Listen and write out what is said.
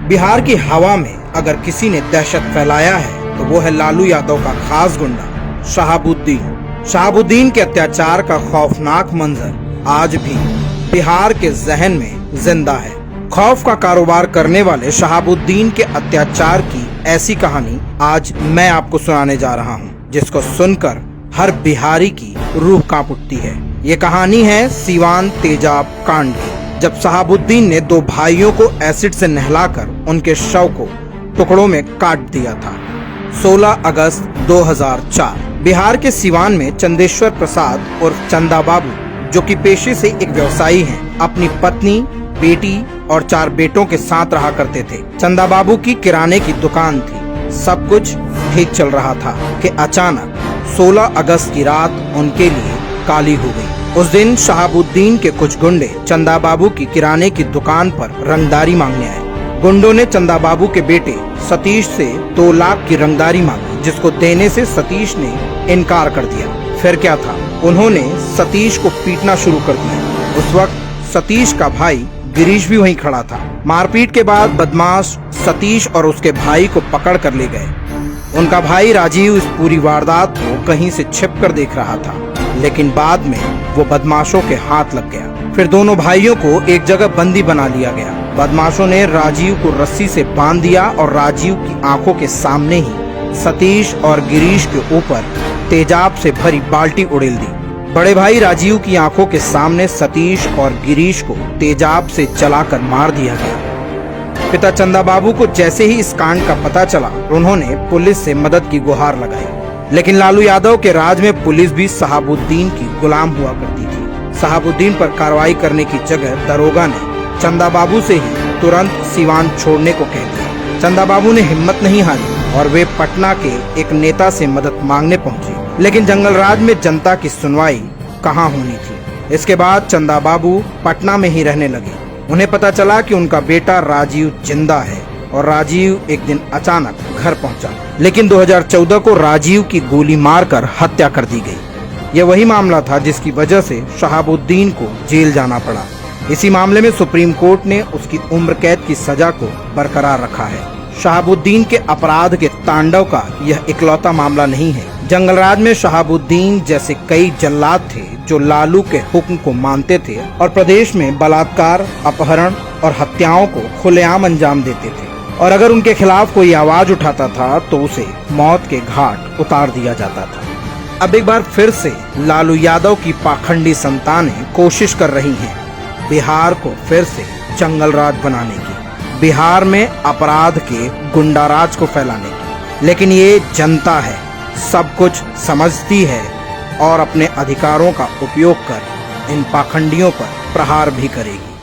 बिहार की हवा में अगर किसी ने दहशत फैलाया है तो वो है लालू यादव का खास गुंडा शहाबुद्दीन। शहाबुद्दीन के अत्याचार का खौफनाक मंजर आज भी बिहार के जहन में जिंदा है। खौफ का कारोबार करने वाले शहाबुद्दीन के अत्याचार की ऐसी कहानी आज मैं आपको सुनाने जा रहा हूँ, जिसको सुनकर हर बिहारी की रूह कांप उठती है। ये कहानी है सीवान तेजाब कांड की, जब शहाबुद्दीन ने दो भाइयों को एसिड से नहलाकर उनके शव को टुकड़ों में काट दिया था। 16 अगस्त 2004 बिहार के सीवान में चंदेश्वर प्रसाद और चंदा बाबू, जो कि पेशे से एक व्यवसायी हैं, अपनी पत्नी, बेटी और 4 बेटों के साथ रहा करते थे। चंदा बाबू की किराने की दुकान थी। सब कुछ ठीक चल रहा था कि अचानक 16 अगस्त की रात उनके लिए काली हो गई। उस दिन शहाबुद्दीन के कुछ गुंडे चंदा बाबू की किराने की दुकान पर रंगदारी मांगने आए। गुंडों ने चंदा बाबू के बेटे सतीश से 2 लाख की रंगदारी मांगी, जिसको देने से सतीश ने इनकार कर दिया। फिर क्या था, उन्होंने सतीश को पीटना शुरू कर दिया। उस वक्त सतीश का भाई गिरीश भी वहीं खड़ा था। मारपीट के बाद बदमाश सतीश और उसके भाई को पकड़ कर ले गए। उनका भाई राजीव इस पूरी वारदात को कहीं से छिप कर देख रहा था, लेकिन बाद में वो बदमाशों के हाथ लग गया। फिर दोनों भाइयों को एक जगह बंदी बना लिया गया। बदमाशों ने राजीव को रस्सी से बांध दिया और राजीव की आंखों के सामने ही सतीश और गिरीश के ऊपर तेजाब से भरी बाल्टी उड़ेल दी। बड़े भाई राजीव की आंखों के सामने सतीश और गिरीश को तेजाब से जलाकर मार दिया गया। पिता चंदा बाबू को जैसे ही इस कांड का पता चला, उन्होंने पुलिस से मदद की गुहार लगाई। लेकिन लालू यादव के राज में पुलिस भी शहाबुद्दीन की गुलाम हुआ करती थी। शहाबुद्दीन पर कार्रवाई करने की जगह दरोगा ने चंदा बाबू से ही तुरंत सीवान छोड़ने को कह दिया। चंदा बाबू ने हिम्मत नहीं हारी और वे पटना के एक नेता से मदद मांगने पहुंचे। लेकिन जंगलराज में जनता की सुनवाई कहाँ होनी थी। इसके बाद चंदा बाबू पटना में ही रहने लगे। उन्हें पता चला कि उनका बेटा राजीव जिंदा है और राजीव एक दिन अचानक घर पहुंचा। लेकिन 2014 को राजीव की गोली मारकर हत्या कर दी गई। यह वही मामला था जिसकी वजह से शहाबुद्दीन को जेल जाना पड़ा। इसी मामले में सुप्रीम कोर्ट ने उसकी उम्र कैद की सजा को बरकरार रखा है। शहाबुद्दीन के अपराध के तांडव का यह इकलौता मामला नहीं है। जंगलराज में शहाबुद्दीन जैसे कई जल्लाद थे जो लालू के हुक्म को मानते थे और प्रदेश में बलात्कार, अपहरण और हत्याओं को खुलेआम अंजाम देते थे। और अगर उनके खिलाफ कोई आवाज उठाता था तो उसे मौत के घाट उतार दिया जाता था। अब एक बार फिर से लालू यादव की पाखंडी संतानें कोशिश कर रही हैं बिहार को फिर से जंगल राज बनाने की, बिहार में अपराध के गुंडाराज को फैलाने की। लेकिन ये जनता है, सब कुछ समझती है और अपने अधिकारों का उपयोग कर इन पाखंडियों पर प्रहार भी करेगी।